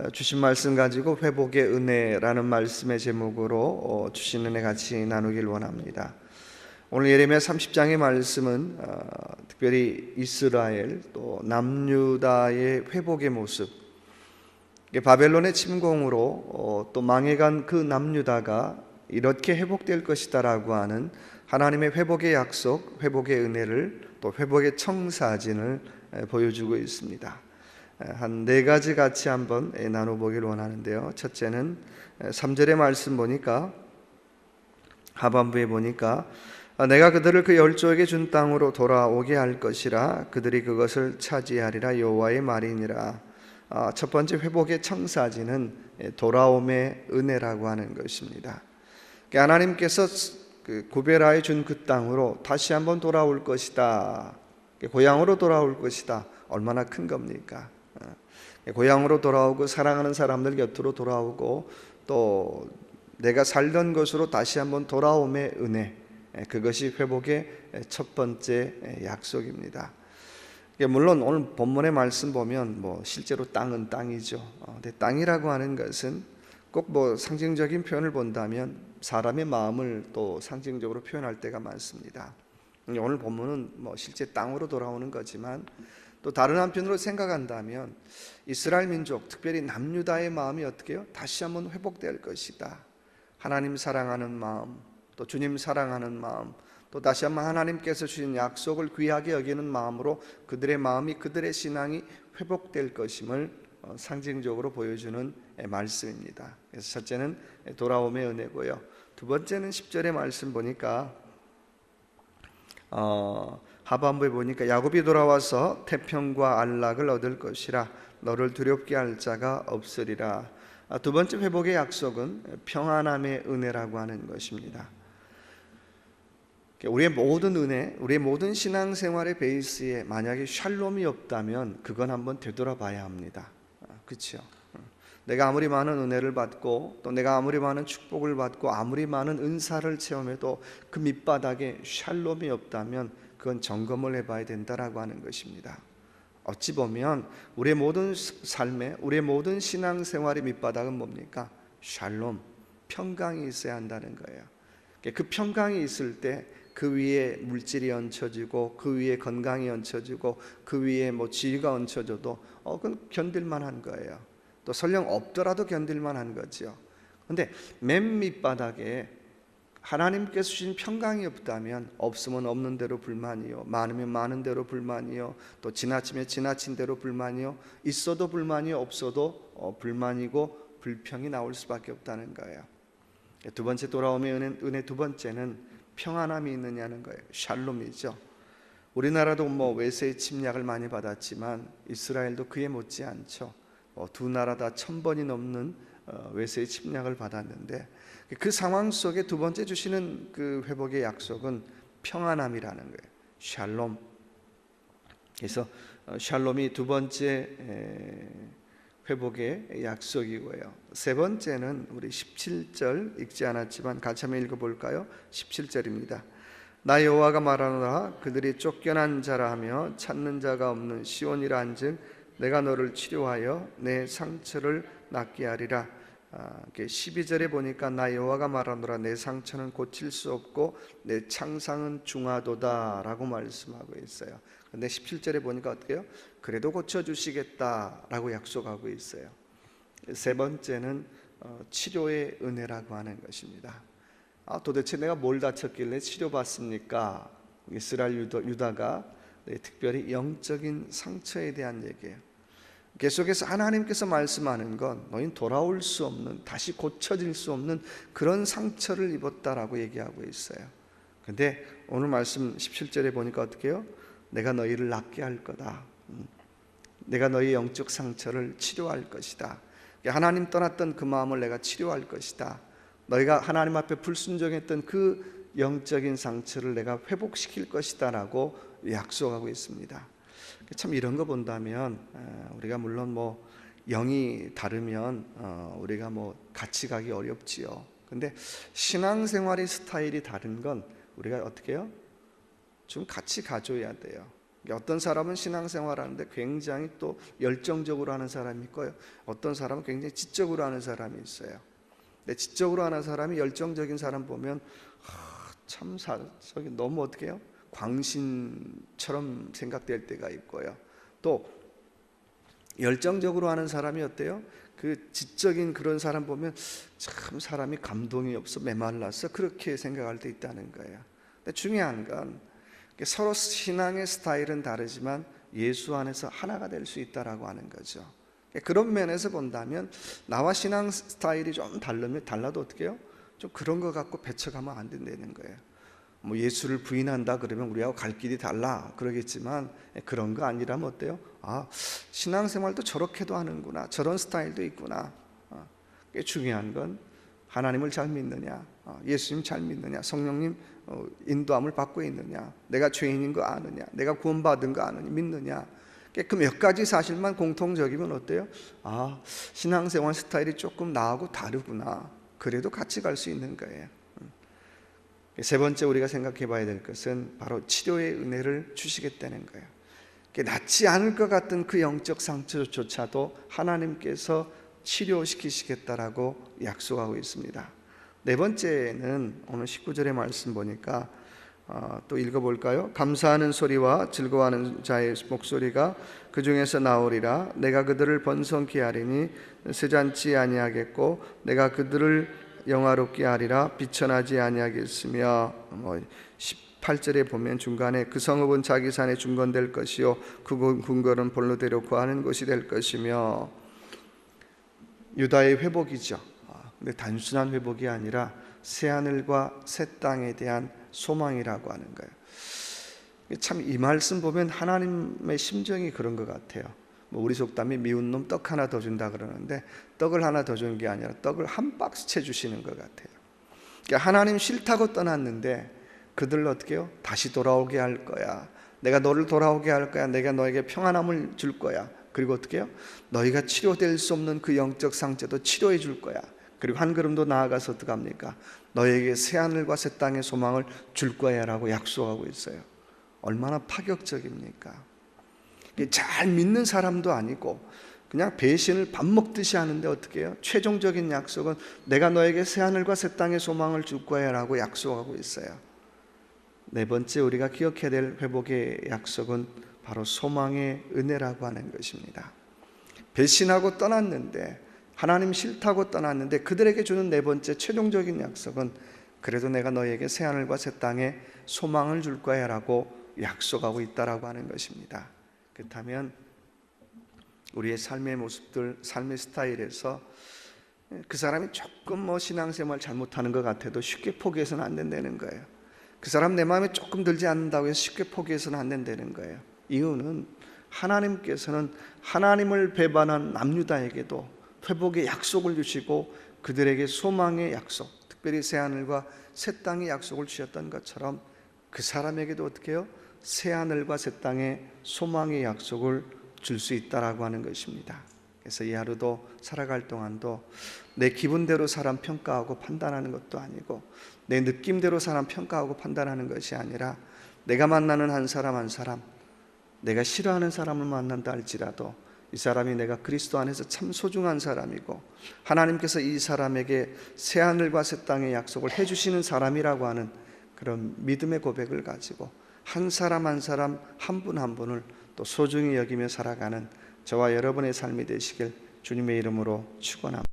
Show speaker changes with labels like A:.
A: 주신 말씀 가지고 회복의 은혜라는 말씀의 제목으로 주신 은혜 같이 나누길 원합니다. 오늘 예레미야 30장의 말씀은 특별히 이스라엘 또 남유다의 회복의 모습, 바벨론의 침공으로 또 망해간 그 남유다가 이렇게 회복될 것이다라고 하는 하나님의 회복의 약속, 회복의 은혜를 또 회복의 청사진을 보여주고 있습니다. 한 네 가지 같이 한번 나눠보길 원하는데요. 첫째는 3절의 말씀 보니까, 하반부에 보니까 내가 그들을 그 열조에게 준 땅으로 돌아오게 할 것이라 그들이 그것을 차지하리라 여호와의 말이니라. 첫 번째 회복의 청사진은 돌아옴의 은혜라고 하는 것입니다. 하나님께서 구별하여 준 그 땅으로 다시 한번 돌아올 것이다, 고향으로 돌아올 것이다. 얼마나 큰 겁니까? 고향으로 돌아오고 사랑하는 사람들 곁으로 돌아오고 또 내가 살던 곳으로 다시 한번 돌아옴의 은혜, 그것이 회복의 첫 번째 약속입니다. 물론 오늘 본문의 말씀 보면 실제로 땅은 땅이죠. 근데 땅이라고 하는 것은 꼭 상징적인 표현을 본다면 사람의 마음을 또 상징적으로 표현할 때가 많습니다. 오늘 본문은 실제 땅으로 돌아오는 거지만 또 다른 한편으로 생각한다면 이스라엘 민족, 특별히 남유다의 마음이 어떻게 해요? 다시 한번 회복될 것이다. 하나님 사랑하는 마음, 또 주님 사랑하는 마음, 또 다시 한번 하나님께서 주신 약속을 귀하게 여기는 마음으로 그들의 마음이, 그들의 신앙이 회복될 것임을 상징적으로 보여주는 말씀입니다. 그래서 첫째는 돌아옴의 은혜고요. 두 번째는 10절의 말씀 보니까 하반부에 보니까 야곱이 돌아와서 태평과 안락을 얻을 것이라 너를 두렵게 할 자가 없으리라. 두 번째 회복의 약속은 평안함의 은혜라고 하는 것입니다. 우리의 모든 은혜, 우리의 모든 신앙생활의 베이스에 만약에 샬롬이 없다면 그건 한번 되돌아봐야 합니다. 그렇죠? 내가 아무리 많은 은혜를 받고 또 내가 아무리 많은 축복을 받고 아무리 많은 은사를 체험해도 그 밑바닥에 샬롬이 없다면 그건 점검을 해봐야 된다라고 하는 것입니다. 어찌 보면 우리의 모든 삶에, 우리의 모든 신앙생활의 밑바닥은 뭡니까? 샬롬, 평강이 있어야 한다는 거예요. 그 평강이 있을 때 그 위에 물질이 얹혀지고 그 위에 건강이 얹혀지고 그 위에 지위가 얹혀져도 그건 견딜만한 거예요. 또 설령 없더라도 견딜만한 거죠. 그런데 맨 밑바닥에 하나님께서 주신 평강이 없다면 없으면 없는 대로 불만이요, 많으면 많은 대로 불만이요, 또 지나치면 지나친 대로 불만이요, 있어도 불만이요, 없어도 불만이고 불평이 나올 수밖에 없다는 거예요. 두 번째 돌아옴의 은혜 두 번째는 평안함이 있느냐는 거예요. 샬롬이죠. 우리나라도 외세의 침략을 많이 받았지만 이스라엘도 그에 못지않죠. 두 나라 다 1000번이 넘는 외세의 침략을 받았는데 그 상황 속에 두 번째 주시는 그 회복의 약속은 평안함이라는 거예요. 샬롬. 그래서 샬롬이 두 번째 회복의 약속이고요. 세 번째는 우리 17절 읽지 않았지만 같이 한번 읽어볼까요? 17절입니다. 나 여호와가 말하노라 그들이 쫓겨난 자라 하며 찾는 자가 없는 시온이라 한즉 내가 너를 치료하여 내 상처를 낫게 하리라. 12절에 보니까 나 여호와가 말하노라 내 상처는 고칠 수 없고 내 창상은 중하도다 라고 말씀하고 있어요. 근데 17절에 보니까 어떻게 해요? 그래도 고쳐주시겠다라고 약속하고 있어요. 세 번째는 치료의 은혜라고 하는 것입니다. 도대체 내가 뭘 다쳤길래 치료받습니까? 이스라엘 유다가 특별히 영적인 상처에 대한 얘기예요. 계속해서 하나님께서 말씀하는 건 너희는 돌아올 수 없는, 다시 고쳐질 수 없는 그런 상처를 입었다라고 얘기하고 있어요. 근데 오늘 말씀 17절에 보니까 어떻게 해요? 내가 너희를 낫게 할 거다. 내가 너희 영적 상처를 치료할 것이다. 하나님 떠났던 그 마음을 내가 치료할 것이다. 너희가 하나님 앞에 불순종했던 그 영적인 상처를 내가 회복시킬 것이다 라고 약속하고 있습니다. 참 이런 거 본다면 우리가 물론 영이 다르면 우리가 같이 가기 어렵지요. 근데 신앙생활의 스타일이 다른 건 우리가 어떻게 해요? 좀 같이 가줘야 돼요. 어떤 사람은 신앙생활하는데 굉장히 또 열정적으로 하는 사람이 있고요. 어떤 사람은 굉장히 지적으로 하는 사람이 있어요. 근데 지적으로 하는 사람이 열정적인 사람 보면 참 저기 너무 어떻게 해요? 광신처럼 생각될 때가 있고요. 또 열정적으로 하는 사람이 어때요? 그 지적인 그런 사람 보면 참 사람이 감동이 없어 메말랐어 그렇게 생각할 때 있다는 거예요. 근데 중요한 건 서로 신앙의 스타일은 다르지만 예수 안에서 하나가 될 수 있다라고 하는 거죠. 그런 면에서 본다면 나와 신앙 스타일이 좀 달라도 어떻게 해요? 좀 그런 거 갖고 배척하면 안 된다는 거예요. 뭐 예수를 부인한다 그러면 우리하고 갈 길이 달라 그러겠지만 그런 거 아니라면 어때요? 신앙생활도 저렇게도 하는구나, 저런 스타일도 있구나. 중요한 건 하나님을 잘 믿느냐, 예수님 잘 믿느냐, 성령님 인도함을 받고 있느냐, 내가 죄인인 거 아느냐, 내가 구원받은 거 아느냐, 믿느냐. 그 몇 가지 사실만 공통적이면 어때요? 신앙생활 스타일이 조금 나하고 다르구나. 그래도 같이 갈 수 있는 거예요. 세 번째 우리가 생각해 봐야 될 것은 바로 치료의 은혜를 주시겠다는 거예요. 낫지 않을 것 같은 그 영적 상처조차도 하나님께서 치료시키시겠다라고 약속하고 있습니다. 네 번째는 오늘 19절의 말씀 보니까 또 읽어볼까요? 감사하는 소리와 즐거워하는 자의 목소리가 그 중에서 나오리라. 내가 그들을 번성케 하리니 세잔치 아니하겠고 내가 그들을 영화롭게 하리라. 비천하지 아니하겠으며 18절에 보면 중간에 그 성읍은 자기 산에 중건될 것이요 그 궁궐은 본로대로 구하는 곳이 될 것이며, 유다의 회복이죠. 근데 단순한 회복이 아니라 새하늘과 새 땅에 대한 소망이라고 하는 거예요. 참 이 말씀 보면 하나님의 심정이 그런 것 같아요. 우리 속담이 미운 놈 떡 하나 더 준다 그러는데 떡을 하나 더 주는 게 아니라 떡을 한 박스채 주시는 것 같아요. 그러니까 하나님 싫다고 떠났는데 그들을 어떻게 해요? 다시 돌아오게 할 거야. 내가 너를 돌아오게 할 거야. 내가 너에게 평안함을 줄 거야. 그리고 어떻게 해요? 너희가 치료될 수 없는 그 영적 상처도 치료해 줄 거야. 그리고 한 걸음 더 나아가서 어떻게 합니까? 너에게 새하늘과 새 땅의 소망을 줄 거야 라고 약속하고 있어요. 얼마나 파격적입니까? 잘 믿는 사람도 아니고 그냥 배신을 밥 먹듯이 하는데 어떻게 해요? 최종적인 약속은 내가 너에게 새하늘과 새 땅의 소망을 줄 거야 라고 약속하고 있어요. 네 번째 우리가 기억해야 될 회복의 약속은 바로 소망의 은혜라고 하는 것입니다. 배신하고 떠났는데, 하나님 싫다고 떠났는데 그들에게 주는 네 번째 최종적인 약속은 그래도 내가 너에게 새하늘과 새 땅에 소망을 줄 거야 라고 약속하고 있다라고 하는 것입니다. 그렇다면 우리의 삶의 모습들, 삶의 스타일에서 그 사람이 조금 신앙생활 잘못하는 것 같아도 쉽게 포기해서는 안 된다는 거예요. 그 사람 내 마음에 조금 들지 않는다고 해서 쉽게 포기해서는 안 된다는 거예요. 이유는 하나님께서는 하나님을 배반한 남유다에게도 회복의 약속을 주시고 그들에게 소망의 약속, 특별히 새하늘과 새 땅의 약속을 주셨던 것처럼 그 사람에게도 어떻게 해요? 새하늘과 새 땅의 소망의 약속을 줄 수 있다라고 하는 것입니다. 그래서 이 하루도 살아갈 동안도 내 기분대로 사람 평가하고 판단하는 것도 아니고 내 느낌대로 사람 평가하고 판단하는 것이 아니라 내가 만나는 한 사람 한 사람, 내가 싫어하는 사람을 만난다 할지라도 이 사람이 내가 그리스도 안에서 참 소중한 사람이고 하나님께서 이 사람에게 새하늘과 새 땅의 약속을 해주시는 사람이라고 하는 그런 믿음의 고백을 가지고 한 사람 한 사람 한 분 한 분을 또 소중히 여기며 살아가는 저와 여러분의 삶이 되시길 주님의 이름으로 축원합니다.